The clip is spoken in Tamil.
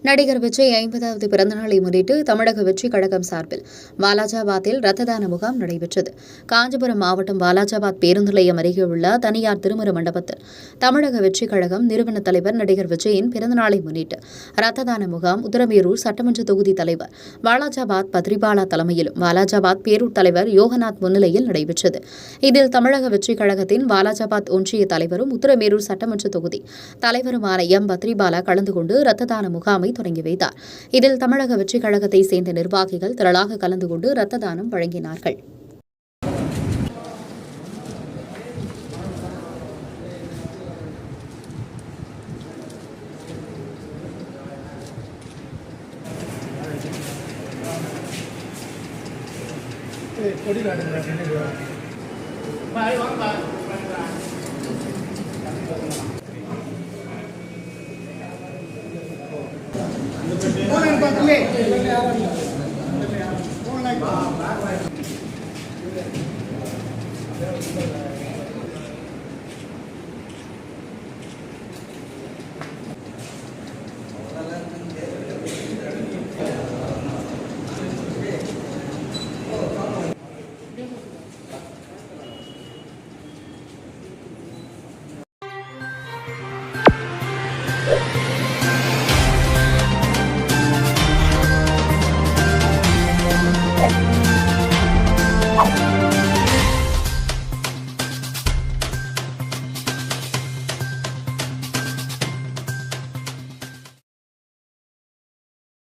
நடிகர் விஜய் 50வது பிறந்தநாளை முன்னிட்டு தமிழக வெற்றிக் கழகம் சார்பில் வாலாஜாபாத்தில் ரத்த தான முகாம் நடைபெற்றது. காஞ்சிபுரம் மாவட்டம் வாலாஜாபாத் பேருந்து நிலையம் அருகே உள்ள தனியார் திருமண மண்டபத்தில் தமிழக வெற்றிக் கழகம் நிறுவன தலைவர் நடிகர் விஜயின் பிறந்தநாளை முன்னிட்டு ரத்த தான முகாம் உத்தரமேரூர் சட்டமன்ற தொகுதி தலைவர் வாலாஜாபாத் பத்ரிபாலா தலைமையிலும் வாலாஜாபாத் பேரூர் தலைவர் யோகநாத் முன்னிலையில் நடைபெற்றது. இதில் தமிழக வெற்றிக் கழகத்தின் வாலாஜாபாத் ஒன்றிய தலைவரும் உத்தரமேரூர் சட்டமன்ற தொகுதி தலைவருமான எம் பத்ரிபாலா கலந்து கொண்டு ரத்த தான முகாமை தொடங்கி வைத்தார். இதில் தமிழக வெற்றிக் கழகத்தை சேர்ந்த நிர்வாகிகள் திரளாக கலந்து கொண்டு ரத்த தானம் வழங்கினார்கள். Gracias.